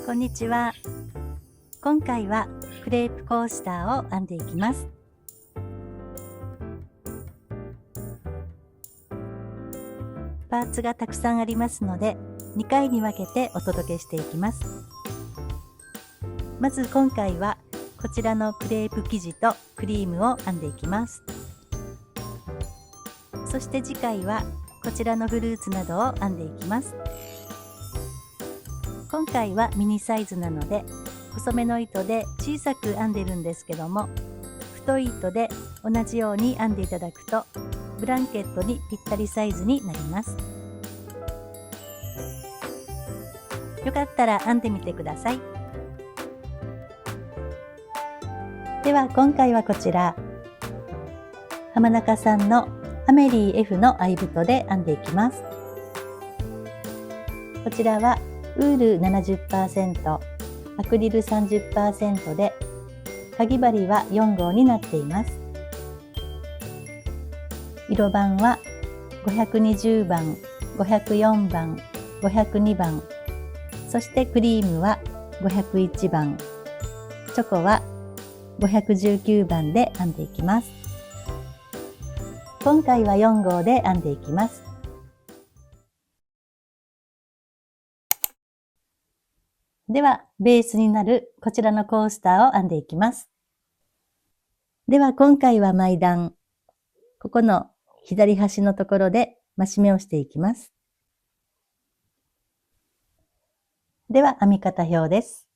こんにちは。今回はクレープコースターを編んでいきます。パーツがたくさんありますので、2回に分けてお届けしていきます。まず今回はこちらのクレープ生地とクリームを編んでいきます。そして次回はこちらのフルーツなどを編んでいきます。今回はミニサイズなので細めの糸で小さく編んでるんですけども、太い糸で同じように編んでいただくとブランケットにぴったりサイズになります。よかったら編んでみてください。では今回はこちら浜中さんのアメリー F の合い太で編んでいきます。こちらはウール 70%、アクリル 30% で、かぎ針は4号になっています。色番は520番、504番、502番、そしてクリームは501番、チョコは519番で編んでいきます。今回は4号で編んでいきます。では、ベースになるこちらのコースターを編んでいきます。では、今回は前段、ここの左端のところで増し目をしていきます。では、編み方表です。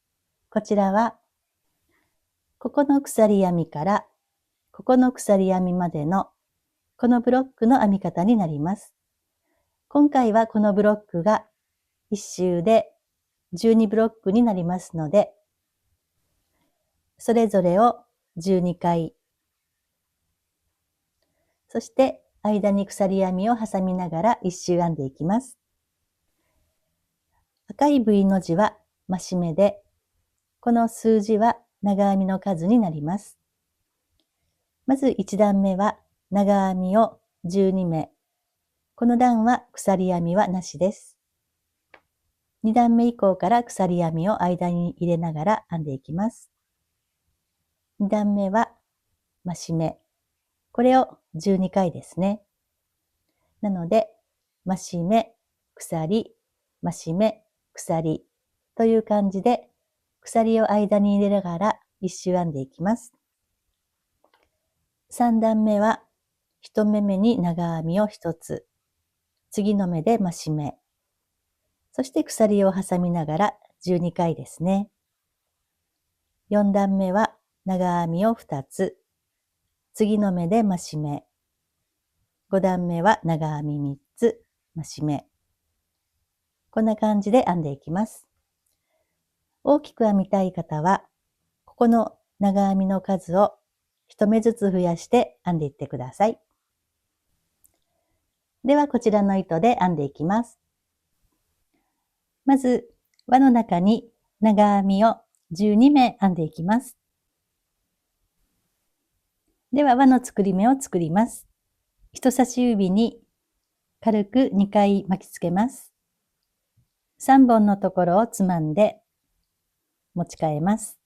こちらは、ここの鎖編みから、ここの鎖編みまでの、このブロックの編み方になります。今回はこのブロックが1周で12ブロックになりますので、それぞれを12回、そして間に鎖編みを挟みながら1周編んでいきます。赤い V の字は増し目で、この数字は長編みの数になります。まず1段目は長編みを12目。この段は鎖編みはなしです。2段目以降から鎖編みを間に入れながら編んでいきます。2段目は増し目。これを12回ですね。なので、増し目、鎖、増し目、鎖という感じで、鎖を間に入れながら一周編んでいきます。3段目は、1目目に長編みを1つ、次の目で増し目、そして鎖を挟みながら12回ですね。4段目は長編みを2つ、次の目で増し目、5段目は長編み3つ、増し目。こんな感じで編んでいきます。大きく編みたい方は、ここの長編みの数を1目ずつ増やして編んでいってください。ではこちらの糸で編んでいきます。まず輪の中に長編みを12目編んでいきます。では輪の作り目を作ります。人差し指に軽く2回巻きつけます。3本のところをつまんで持ち替えます。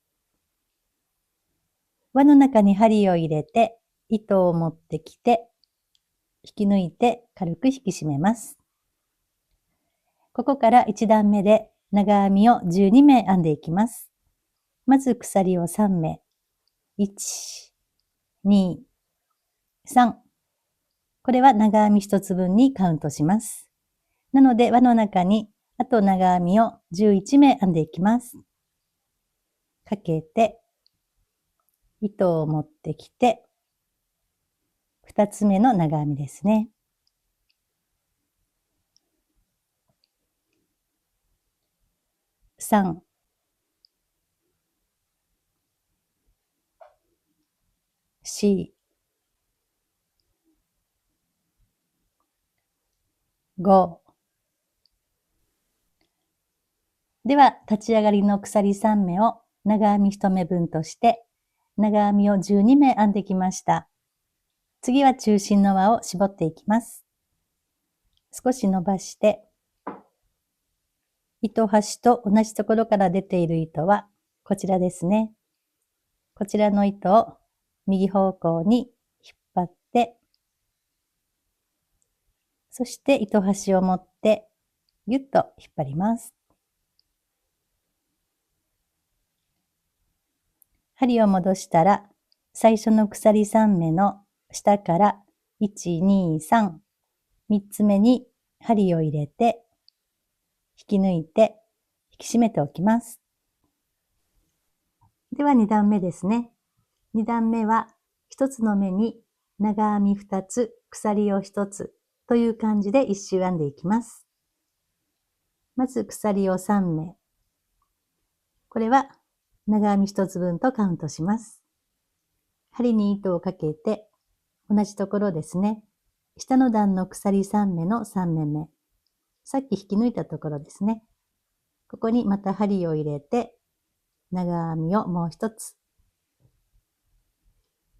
輪の中に針を入れて糸を持ってきて引き抜いて軽く引き締めます。ここから1段目で長編みを12目編んでいきます。まず鎖を3目。1、2、3。これは長編み1つ分にカウントします。なので輪の中にあと長編みを11目編んでいきます。かけて、糸を持ってきて、2つ目の長編みですね。3、4、5。では、立ち上がりの鎖3目を長編み1目分として、長編みを12目編んできました。次は中心の輪を絞っていきます。少し伸ばして、糸端と同じところから出ている糸はこちらですね。こちらの糸を右方向に引っ張って、そして糸端を持ってぎゅっと引っ張ります。針を戻したら、最初の鎖3目の下から1、2、3、3つ目に針を入れて、引き抜いて引き締めておきます。では2段目ですね。2段目は1つの目に長編み2つ、鎖を1つという感じで1周編んでいきます。まず鎖を3目。これは長編み1つ分とカウントします。針に糸をかけて同じところですね。下の段の鎖3目の3目目。さっき引き抜いたところですね。ここにまた針を入れて長編みをもう1つ。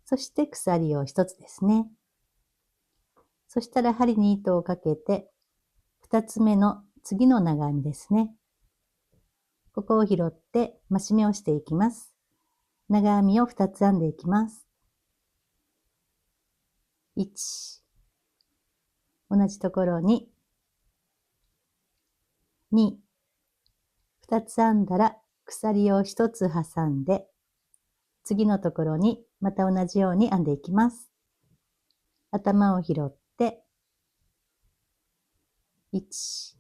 そして鎖を1つですね。そしたら針に糸をかけて2つ目の次の長編みですね。ここを拾って増し目をしていきます。長編みを2つ編んでいきます。1、同じところに2、2つ編んだら鎖を1つ挟んで、次のところにまた同じように編んでいきます。頭を拾って、1、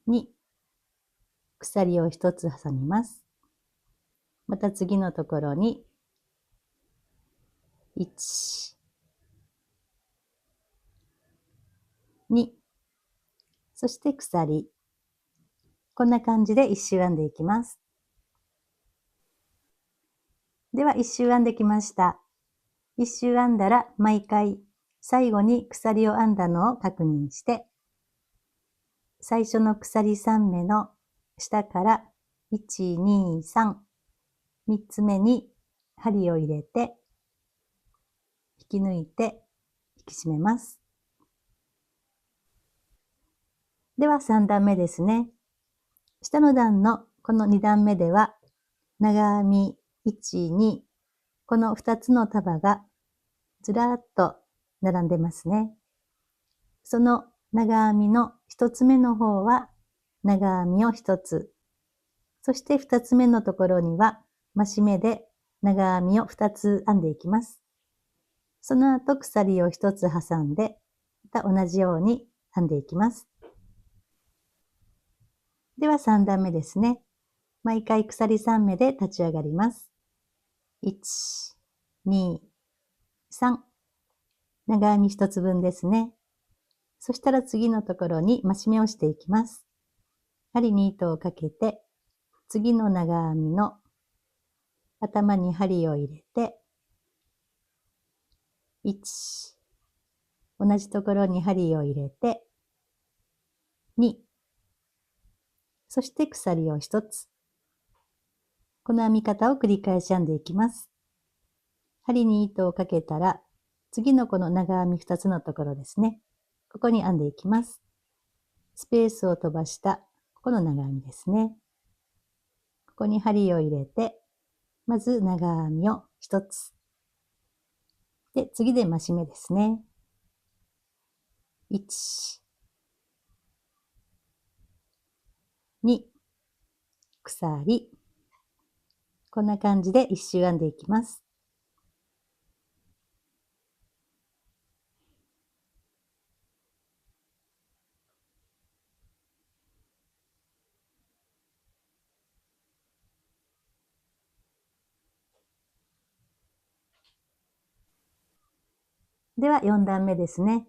2、鎖を1つ挟みます。また次のところに、1、2、そして鎖。こんな感じで1周編んでいきます。では1周編んできました。1周編んだら毎回最後に鎖を編んだのを確認して、最初の鎖3目の下から1、2、3、3つ目に針を入れて、引き抜いて引き締めます。では3段目ですね。下の段のこの2段目では長編み1、2、この2つの束がずらーっと並んでますね。その長編みの1つ目の方は長編みを1つ、そして2つ目のところには増し目で長編みを2つ編んでいきます。その後鎖を1つ挟んで、また同じように編んでいきます。では3段目ですね。毎回鎖3目で立ち上がります。1、2、3。長編み1つ分ですね。そしたら次のところに増し目をしていきます。針に糸をかけて、次の長編みの頭に針を入れて、1、同じところに針を入れて、2、そして鎖を1つ。この編み方を繰り返し編んでいきます。針に糸をかけたら、次のこの長編み2つのところですね。ここに編んでいきます。スペースを飛ばしたここの長編みですね。ここに針を入れて、まず長編みを1つ。で、次で増し目ですね。1、2、鎖。こんな感じで1周編んでいきます。では4段目ですね。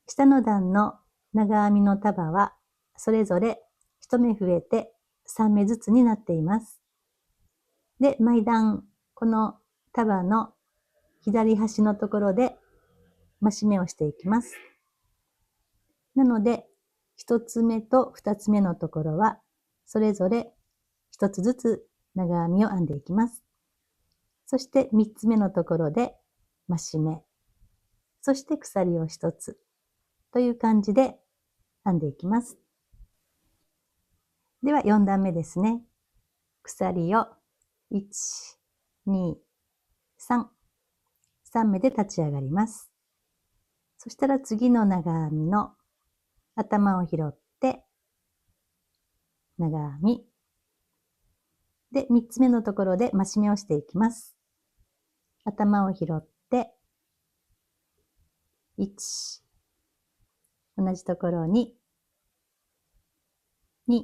下の段の長編みの束はそれぞれ1目増えて3目ずつになっています。で、毎段この束の左端のところで増し目をしていきます。なので、1つ目と2つ目のところはそれぞれ1つずつ長編みを編んでいきます。そして3つ目のところで増し目、そして鎖を1つという感じで編んでいきます。では4段目ですね。鎖を1、2、3、3目で立ち上がります。そしたら次の長編みの頭を拾って長編みで3つ目のところで増し目をしていきます。頭を拾って1、同じところに2、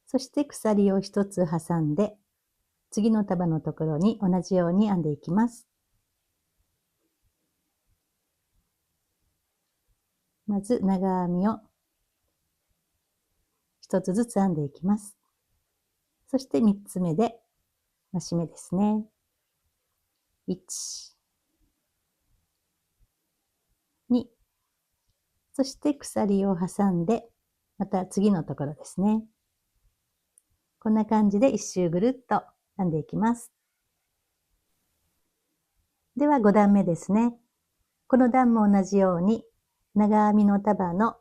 そして鎖を1つ挟んで次の束のところに同じように編んでいきます。まず長編みを1つずつ編んでいきます。そして3つ目で増し目ですね。1、2、そして鎖を挟んで、また次のところですね。こんな感じで一周ぐるっと編んでいきます。では5段目ですね。この段も同じように長編みの束の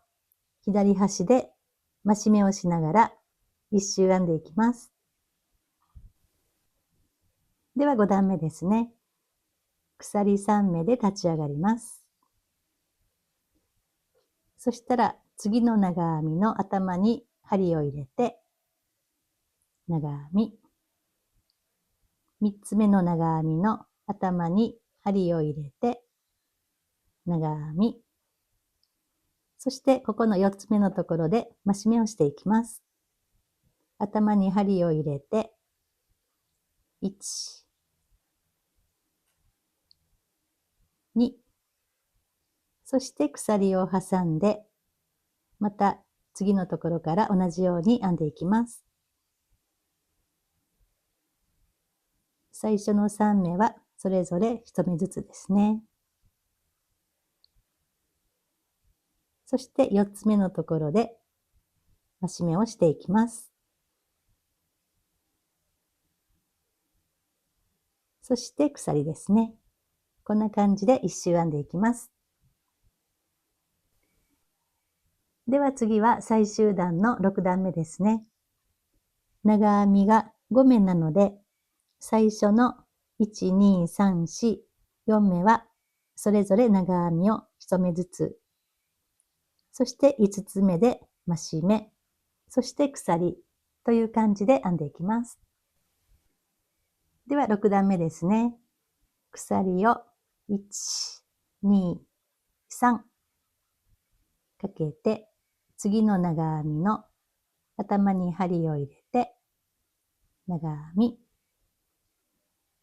左端で増し目をしながら一周編んでいきます。では5段目ですね。鎖3目で立ち上がります。そしたら次の長編みの頭に針を入れて長編み、3つ目の長編みの頭に針を入れて長編み、そしてここの4つ目のところで増し目をしていきます。頭に針を入れて1、2、そして鎖を挟んでまた次のところから同じように編んでいきます。最初の3目はそれぞれ1目ずつですね。そして4つ目のところで増し目をしていきます。そして鎖ですね。こんな感じで一周編んでいきます。では次は最終段の6段目ですね。長編みが5目なので、最初の1、2、3、4、4目はそれぞれ長編みを1目ずつ、そして5つ目で増し目、そして鎖という感じで編んでいきます。では6段目ですね。鎖を1、2、3かけて、次の長編みの頭に針を入れて、長編み、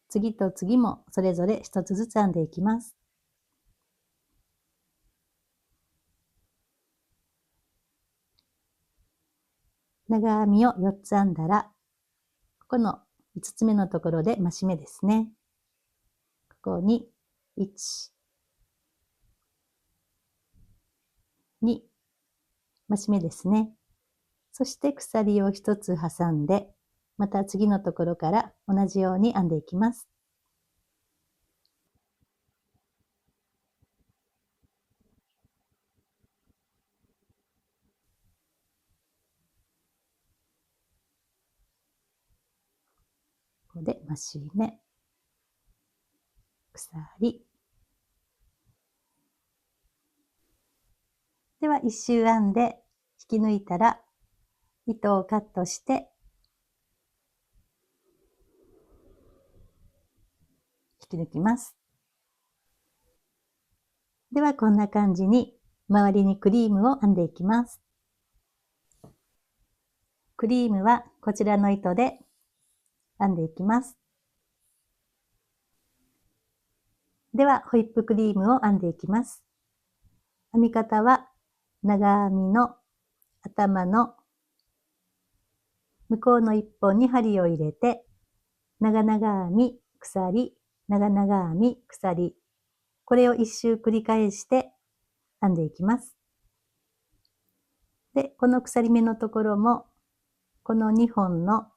次と次もそれぞれ1つずつ編んでいきます。長編みを4つ編んだら、ここの5つ目のところで増し目ですね。ここに1、2、増し目ですね。そして鎖を1つ挟んで、また次のところから同じように編んでいきます。ここで増し目、鎖。では一周編んで引き抜いたら糸をカットして引き抜きます。ではこんな感じに周りにクリームを編んでいきます。クリームはこちらの糸で編んでいきます。ではホイップクリームを編んでいきます。編み方は長編みの頭の向こうの一本に針を入れて長々編み、鎖、長々編み、鎖。これを一周繰り返して編んでいきます。で、この鎖目のところも、この2本の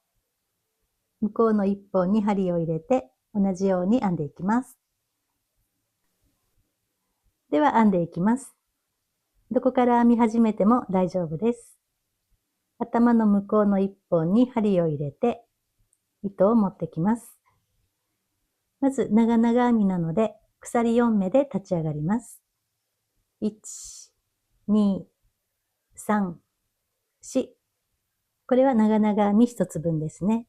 向こうの1本に針を入れて同じように編んでいきます。では編んでいきます。どこから編み始めても大丈夫です。頭の向こうの一本に針を入れて、糸を持ってきます。まず長々編みなので、鎖4目で立ち上がります。1、2、3、4。これは長々編み1つ分ですね。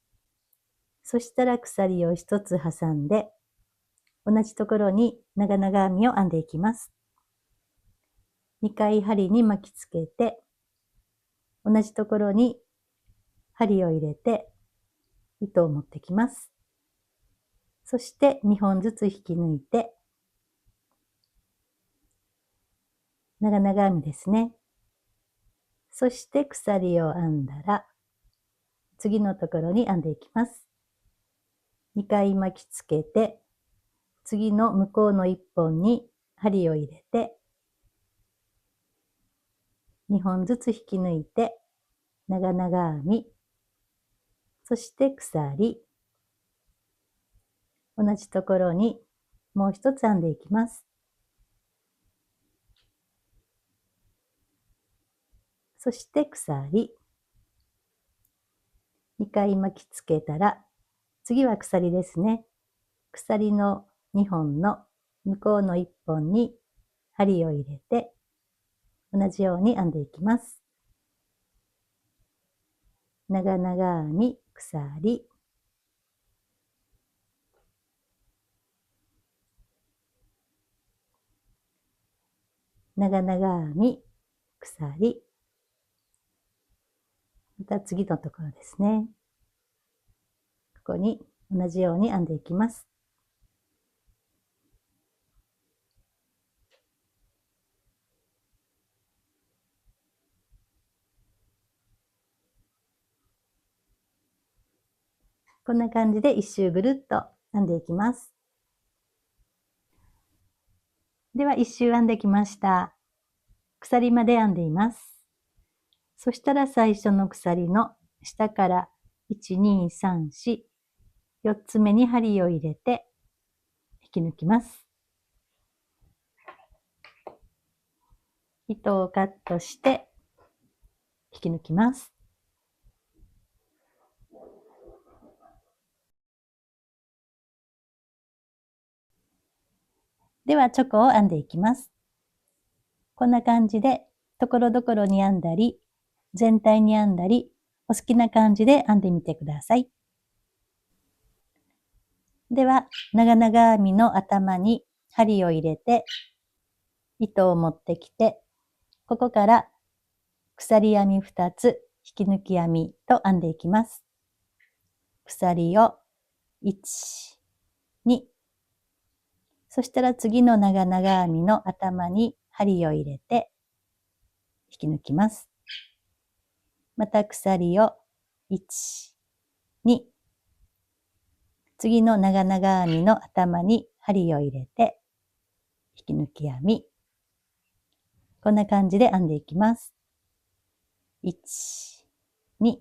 そしたら鎖を1つ挟んで、同じところに長々編みを編んでいきます。2回針に巻きつけて、同じところに針を入れて、糸を持ってきます。そして2本ずつ引き抜いて、長々編みですね。そして鎖を編んだら、次のところに編んでいきます。2回巻きつけて、次の向こうの1本に針を入れて、2本ずつ引き抜いて、長々編み、そして鎖、同じところにもう一つ編んでいきます。そして鎖、2回巻きつけたら、次は鎖ですね。鎖の2本の向こうの1本に針を入れて、同じように編んでいきます。長々編み、鎖、長々編み、鎖、また次のところですね。ここに同じように編んでいきます。こんな感じで一周ぐるっと編んでいきます。では一周編んできました。鎖まで編んでいます。そしたら最初の鎖の下から1、2、3、4、4つ目に針を入れて引き抜きます。糸をカットして引き抜きます。ではチョコを編んでいきます。こんな感じでところどころに編んだり、全体に編んだり、お好きな感じで編んでみてください。では長々編みの頭に針を入れて糸を持ってきて、ここから鎖編み2つ、引き抜き編みと編んでいきます。鎖を1、2、そしたら次の長々編みの頭に針を入れて引き抜きます。また鎖を1、2、次の長々編みの頭に針を入れて引き抜き編み、こんな感じで編んでいきます。1、2、引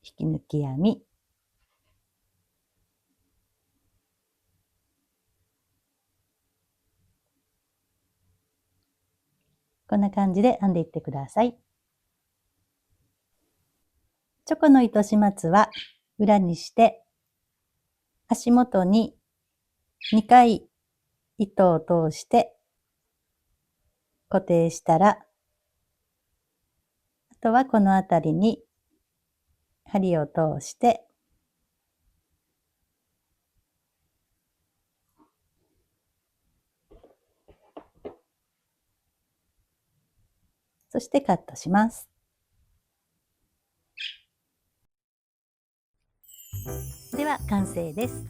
き抜き編み、こんな感じで編んでいってください。チョコの糸始末は裏にして、足元に2回糸を通して固定したら、あとはこのあたりに針を通して、そしてカットします。では完成です。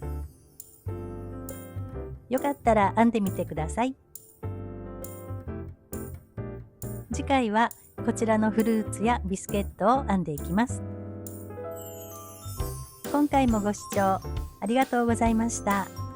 よかったら編んでみてください。次回はこちらのフルーツやビスケットを編んでいきます。今回もご視聴ありがとうございました。